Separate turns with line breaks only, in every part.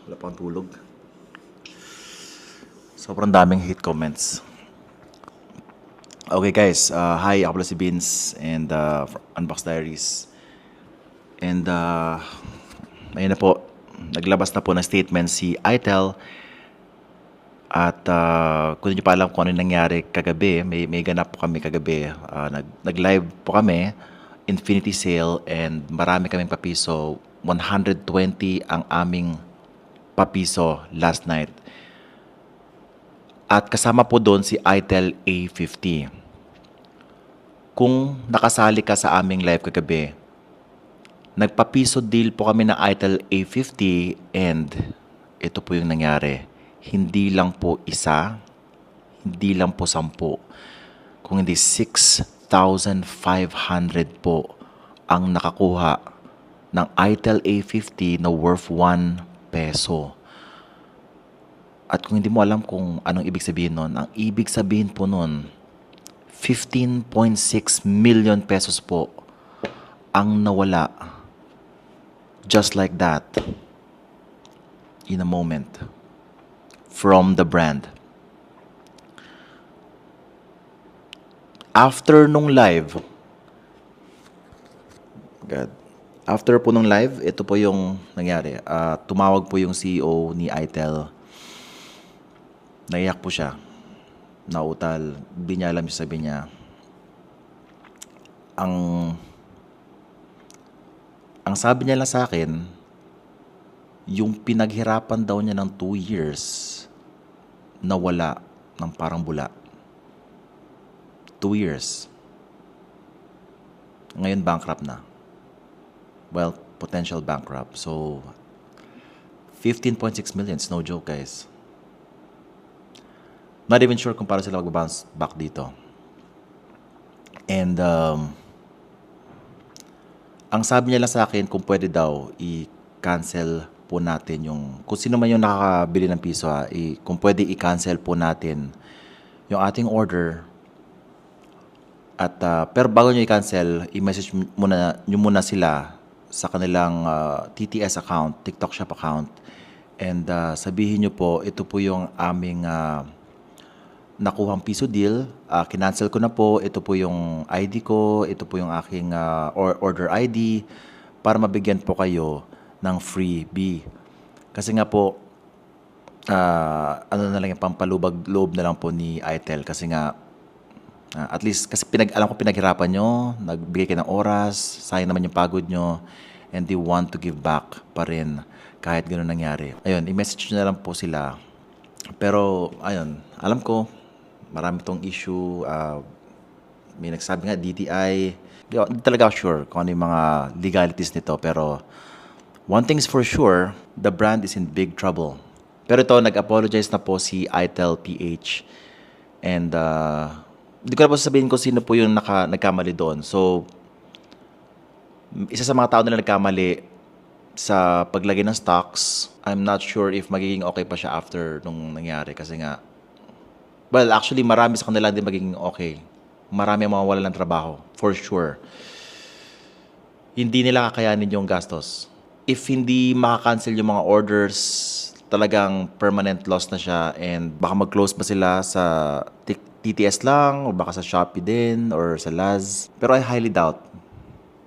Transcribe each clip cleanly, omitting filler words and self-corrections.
Wala pang tulog. Sobrang daming hate comments. Okay guys, hi, ako pala si Vince and Unbox Diaries. And ayun na po, naglabas na po ng statement si ITEL. At kung hindi nyo pa alam kung ano yung nangyari kagabi, may ganap po kami kagabi. Nag-live po kami, Infinity Sale, and marami kaming papiso. 120 ang aming papiso last night. At kasama po doon si ITEL A50. Kung nakasali ka sa aming live kagabi, nagpapiso deal po kami ng ITEL A50 and ito po yung nangyari. Hindi lang po isa, hindi lang po 10, kung hindi 6,500 po ang nakakuha ng ITEL A50 na worth 1 peso. At kung hindi mo alam kung anong ibig sabihin nun, ang ibig sabihin po nun, 15.6 million pesos po ang nawala. Just like that. In a moment. From the brand. After nung live, after po nung live, ito po yung nangyari. Tumawag po yung CEO ni ITEL. Naiyak po siya. Nautal. Hindi niya alam yung sabi niya. Ang sabi niya lang sa akin, yung pinaghirapan daw niya ng 2 years, nawala ng parang bula. 2 years. Ngayon bankrupt na. Well, potential bankrupt. So, 15.6 million. It's no joke, guys. Not even sure kung paano sila mag-bounce back dito. And, ang sabi niya lang sa akin, kung pwede daw, i-cancel po natin yung, kung sino man yung nakakabili ng piso, kung pwede i-cancel po natin yung ating order. At, pero bago nyo i-cancel, i-message nyo muna sila sa kanilang TTS account, TikTok Shop account. And sabihin nyo po, ito po yung aming nakuhang piso deal. Kinancel ko na po. Ito po yung ID ko. Ito po yung aking order ID para mabigyan po kayo ng freebie. Kasi nga po, ano na lang yung pampalubag-loob na lang po ni ITEL. Kasi nga, at least, kasi alam ko pinaghirapan nyo, nagbigay kayo ng oras, sayang naman yung pagod nyo, and they want to give back pa rin kahit gano'n nangyari. Ayun, i-message nyo na lang po sila. Pero, ayun, alam ko, marami tong issue. May nagsabi nga, DTI. Hindi talaga sure kung ano yung mga legalities nito. Pero, one thing's for sure, the brand is in big trouble. Pero ito, nag-apologize na po si ITEL PH. And, hindi ko na po sasabihin kung sino po yung nagkamali doon. So, isa sa mga tao na nagkamali sa paglagay ng stocks, I'm not sure if magiging okay pa siya after nung nangyari. Kasi nga, well, actually, marami sa kanila din magiging okay. Marami ang mawawala ng trabaho, for sure. Hindi nila kakayanin yung gastos. If hindi makakancel yung mga orders, talagang permanent loss na siya and baka mag-close pa sila sa TTS lang o baka sa Shopee din or sa Laz. Pero I highly doubt.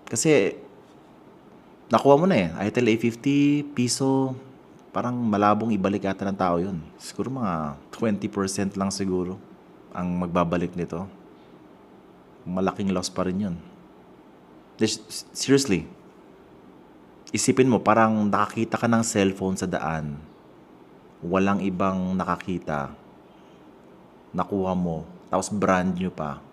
Kasi nakuha mo na eh. ITEL A50, piso, parang malabong ibalik yata ng tao yun. Siguro mga 20% lang siguro ang magbabalik nito. Malaking loss pa rin yun. Seriously, isipin mo, parang nakakita ka ng cellphone sa daan. Walang ibang nakakita. Nakuha mo, tapos brand new pa.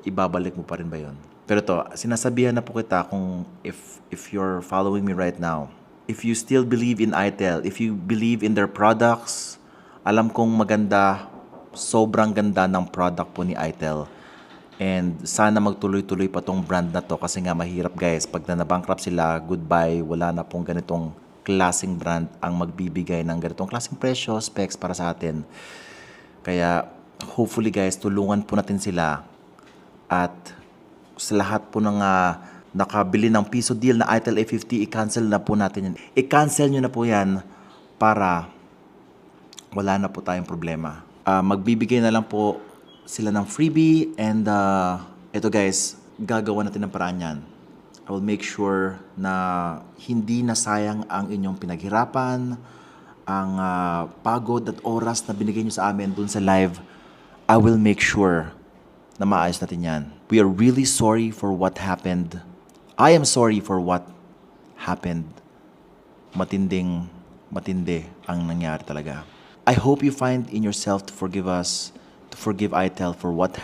Ibabalik mo pa rin ba yun? Pero to, sinasabihan na po kita kung if you're following me right now, if you still believe in ITEL, if you believe in their products, alam kong maganda, sobrang ganda ng product po ni ITEL. And sana magtuloy-tuloy pa tong brand na to kasi nga mahirap guys. Pag na-bankrupt sila, goodbye, wala na pong ganitong klaseng brand ang magbibigay ng ganitong klaseng presyo, specs para sa atin. Kaya hopefully guys, tulungan po natin sila at sa lahat po ng nakabili ng piso deal na ITEL A50, i-cancel na po natin yan. I-cancel nyo na po yan para wala na po tayong problema. Magbibigay na lang po sila ng freebie and ito guys, gagawa natin ng paraan yan. I will make sure na hindi nasayang ang inyong pinaghirapan, ang pagod at oras na binigay nyo sa amin dun sa live. I will make sure na maayos natin yan. We are really sorry for what happened. I am sorry for what happened. Matindi ang nangyari talaga. I hope you find in yourself to forgive us, to forgive ITEL for what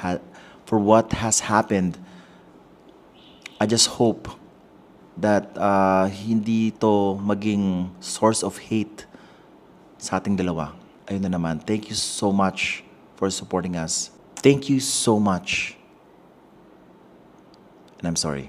has happened. I just hope that hindi to maging source of hate sa ating dalawa. Ayun na naman. Thank you so much for supporting us. Thank you so much. And I'm sorry.